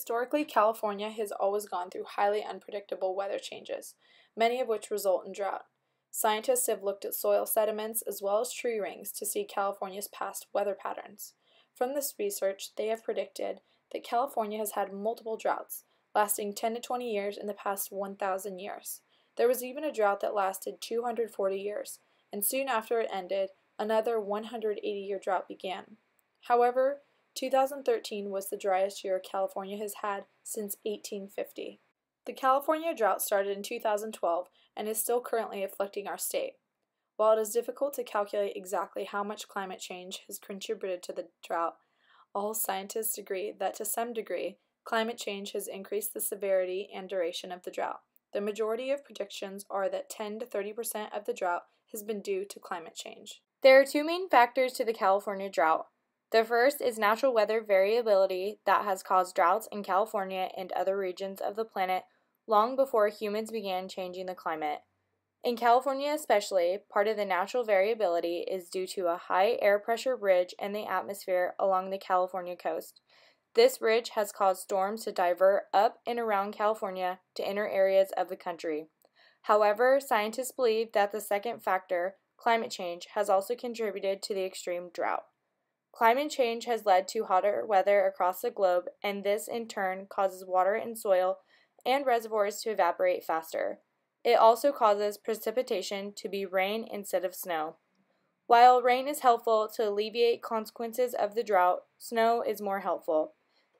Historically, California has always gone through highly unpredictable weather changes, many of which result in drought. Scientists have looked at soil sediments as well as tree rings to see California's past weather patterns. From this research, they have predicted that California has had multiple droughts, lasting 10 to 20 years in the past 1,000 years. There was even a drought that lasted 240 years, and soon after it ended, another 180-year drought began. However, 2013 was the driest year California has had since 1850. The California drought started in 2012 and is still currently afflicting our state. While it is difficult to calculate exactly how much climate change has contributed to the drought, all scientists agree that to some degree, climate change has increased the severity and duration of the drought. The majority of predictions are that 10 to 30% of the drought has been due to climate change. There are two main factors to the California drought. The first is natural weather variability that has caused droughts in California and other regions of the planet long before humans began changing the climate. In California especially, part of the natural variability is due to a high air pressure ridge in the atmosphere along the California coast. This ridge has caused storms to divert up and around California to inner areas of the country. However, scientists believe that the second factor, climate change, has also contributed to the extreme drought. Climate change has led to hotter weather across the globe, and this in turn causes water in soil and reservoirs to evaporate faster. It also causes precipitation to be rain instead of snow. While rain is helpful to alleviate consequences of the drought, snow is more helpful.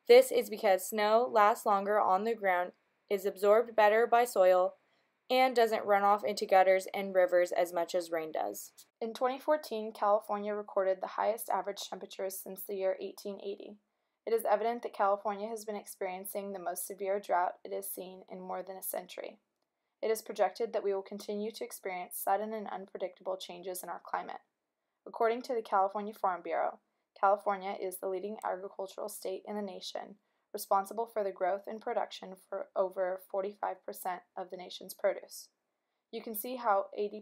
This is because snow lasts longer on the ground, is absorbed better by soil, and doesn't run off into gutters and rivers as much as rain does. In 2014, California recorded the highest average temperatures since the year 1880. It is evident that California has been experiencing the most severe drought it has seen in more than a century. It is projected that we will continue to experience sudden and unpredictable changes in our climate. According to the California Farm Bureau, California is the leading agricultural state in the nation, responsible for the growth and production for over 45% of the nation's produce. You can see how 80%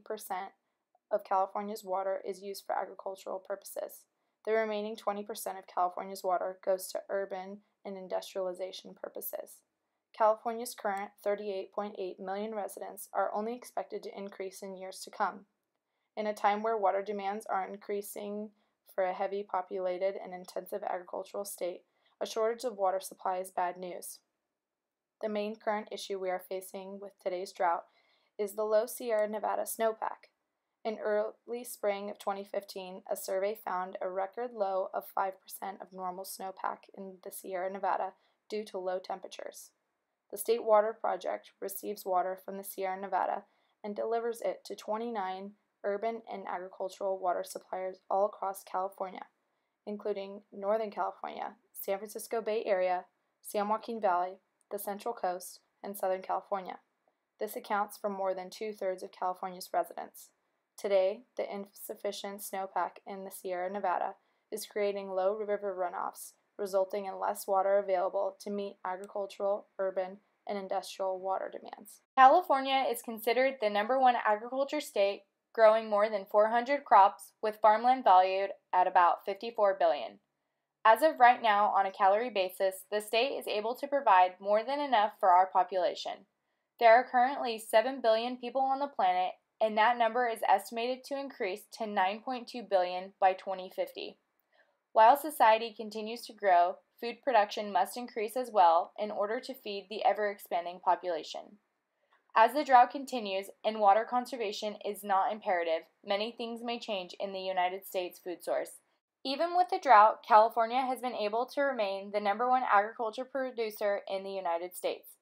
of California's water is used for agricultural purposes. The remaining 20% of California's water goes to urban and industrialization purposes. California's current 38.8 million residents are only expected to increase in years to come. In a time where water demands are increasing for a heavy populated and intensive agricultural state, a shortage of water supply is bad news. The main current issue we are facing with today's drought is the low Sierra Nevada snowpack. In early spring of 2015, a survey found a record low of 5% of normal snowpack in the Sierra Nevada due to low temperatures. The State Water Project receives water from the Sierra Nevada and delivers it to 29 urban and agricultural water suppliers all across California, including Northern California, San Francisco Bay Area, San Joaquin Valley, the Central Coast, and Southern California. This accounts for more than 2/3 of California's residents. Today, the insufficient snowpack in the Sierra Nevada is creating low river runoffs, resulting in less water available to meet agricultural, urban, and industrial water demands. California is considered the #1 agriculture state, growing more than 400 crops, with farmland valued at about $54 billion. As of right now, on a calorie basis, the state is able to provide more than enough for our population. There are currently 7 billion people on the planet, and that number is estimated to increase to 9.2 billion by 2050. While society continues to grow, food production must increase as well in order to feed the ever-expanding population. As the drought continues and water conservation is not imperative, many things may change in the United States food source. Even with the drought, California has been able to remain the #1 agriculture producer in the United States.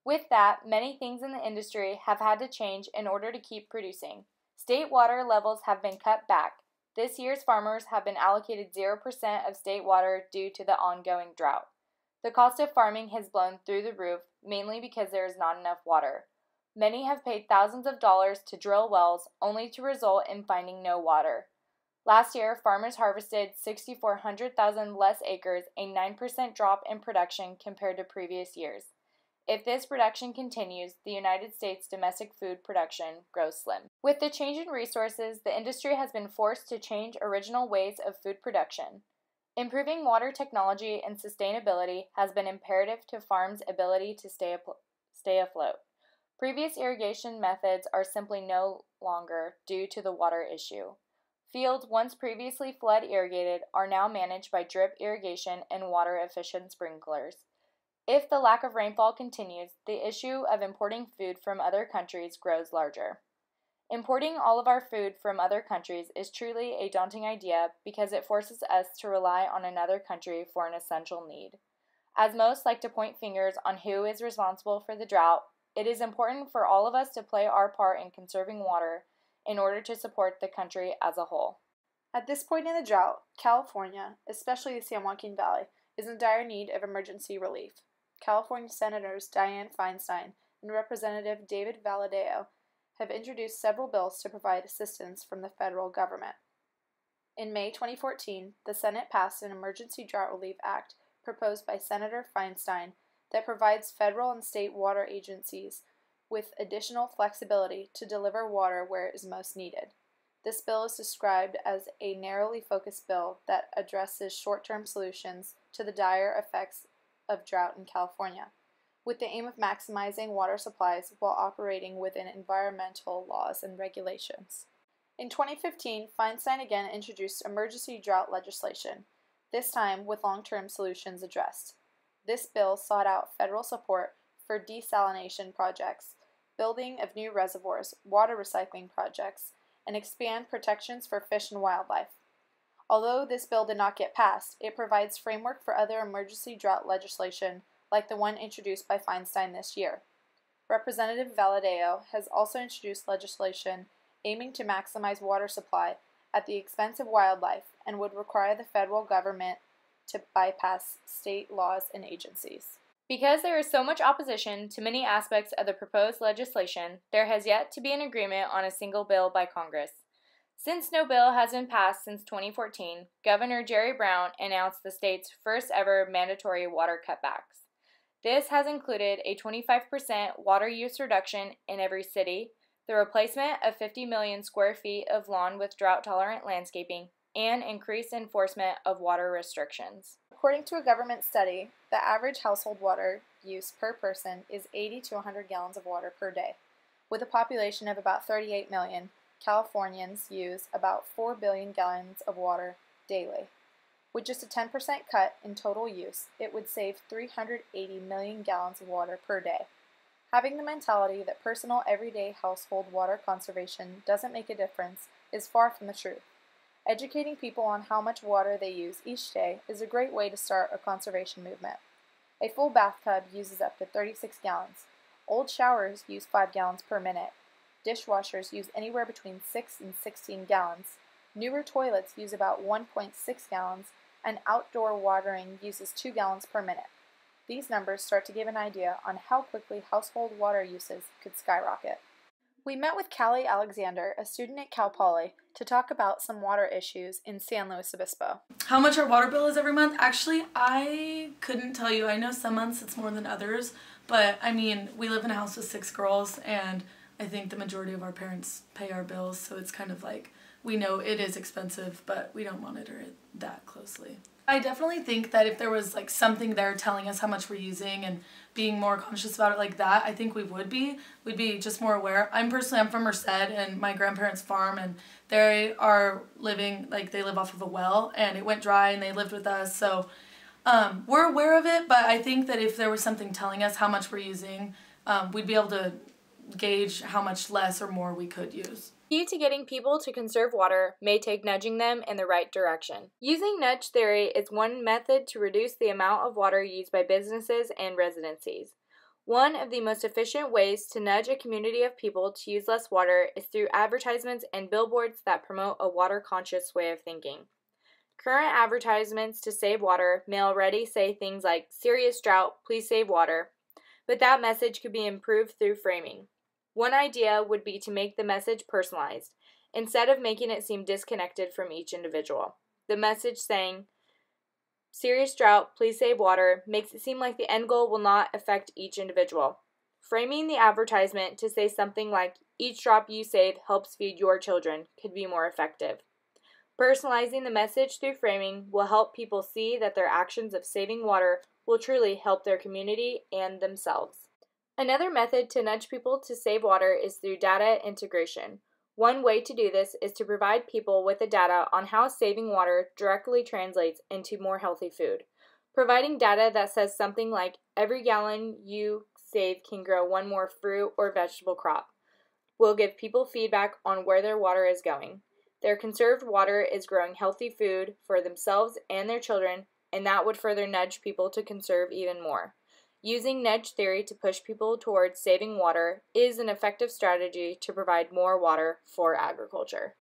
With that, many things in the industry have had to change in order to keep producing. State water levels have been cut back. This year's farmers have been allocated 0% of state water due to the ongoing drought. The cost of farming has blown through the roof, mainly because there is not enough water. Many have paid thousands of dollars to drill wells, only to result in finding no water. Last year, farmers harvested 6,400,000 less acres, a 9% drop in production compared to previous years. If this production continues, the United States domestic food production grows slim. With the change in resources, the industry has been forced to change original ways of food production. Improving water technology and sustainability has been imperative to farms' ability to stay afloat. Previous irrigation methods are simply no longer due to the water issue. Fields once previously flood irrigated are now managed by drip irrigation and water-efficient sprinklers. If the lack of rainfall continues, the issue of importing food from other countries grows larger. Importing all of our food from other countries is truly a daunting idea because it forces us to rely on another country for an essential need. As most like to point fingers on who is responsible for the drought, it is important for all of us to play our part in conserving water in order to support the country as a whole. At this point in the drought, California, especially the San Joaquin Valley, is in dire need of emergency relief. California Senators Dianne Feinstein and Representative David Valadao have introduced several bills to provide assistance from the federal government. In May 2014, the Senate passed an Emergency Drought Relief Act proposed by Senator Feinstein that provides federal and state water agencies with additional flexibility to deliver water where it is most needed. This bill is described as a narrowly focused bill that addresses short-term solutions to the dire effects of drought in California, with the aim of maximizing water supplies while operating within environmental laws and regulations. In 2015, Feinstein again introduced emergency drought legislation, this time with long-term solutions addressed. This bill sought out federal support for desalination projects, building of new reservoirs, water recycling projects, and expand protections for fish and wildlife. Although this bill did not get passed, it provides framework for other emergency drought legislation like the one introduced by Feinstein this year. Representative Valadao has also introduced legislation aiming to maximize water supply at the expense of wildlife and would require the federal government to bypass state laws and agencies. Because there is so much opposition to many aspects of the proposed legislation, there has yet to be an agreement on a single bill by Congress. Since no bill has been passed since 2014, Governor Jerry Brown announced the state's first ever mandatory water cutbacks. This has included a 25% water use reduction in every city, the replacement of 50 million square feet of lawn with drought-tolerant landscaping, and increased enforcement of water restrictions. According to a government study, the average household water use per person is 80 to 100 gallons of water per day. With a population of about 38 million, Californians use about 4 billion gallons of water daily. With just a 10% cut in total use, it would save 380 million gallons of water per day. Having the mentality that personal everyday household water conservation doesn't make a difference is far from the truth. Educating people on how much water they use each day is a great way to start a conservation movement. A full bathtub uses up to 36 gallons. Old showers use 5 gallons per minute. Dishwashers use anywhere between 6 and 16 gallons. Newer toilets use about 1.6 gallons, and outdoor watering uses 2 gallons per minute. These numbers start to give an idea on how quickly household water uses could skyrocket. We met with Callie Alexander, a student at Cal Poly, to talk about some water issues in San Luis Obispo. How much our water bill is every month? Actually, I couldn't tell you. I know some months it's more than others, but I mean, we live in a house with 6 girls, and I think the majority of our parents pay our bills, so it's kind of like, we know it is expensive, but we don't monitor it that closely. I definitely think that if there was like something there telling us how much we're using and being more conscious about it like that, I think we would be. We'd be just more aware. I'm from Merced, and my grandparents farm, and they are living, like they live off of a well, and it went dry and they lived with us, so we're aware of it, but I think that if there was something telling us how much we're using, we'd be able to gauge how much less or more we could use. Key to getting people to conserve water may take nudging them in the right direction. Using nudge theory is one method to reduce the amount of water used by businesses and residencies. One of the most efficient ways to nudge a community of people to use less water is through advertisements and billboards that promote a water-conscious way of thinking. Current advertisements to save water may already say things like, "Serious drought, please save water," but that message could be improved through framing. One idea would be to make the message personalized, instead of making it seem disconnected from each individual. The message saying, "Serious drought, please save water," makes it seem like the end goal will not affect each individual. Framing the advertisement to say something like, "Each drop you save helps feed your children," could be more effective. Personalizing the message through framing will help people see that their actions of saving water will truly help their community and themselves. Another method to nudge people to save water is through data integration. One way to do this is to provide people with the data on how saving water directly translates into more healthy food. Providing data that says something like, every gallon you save can grow one more fruit or vegetable crop, will give people feedback on where their water is going. Their conserved water is growing healthy food for themselves and their children, and that would further nudge people to conserve even more. Using nudge theory to push people towards saving water is an effective strategy to provide more water for agriculture.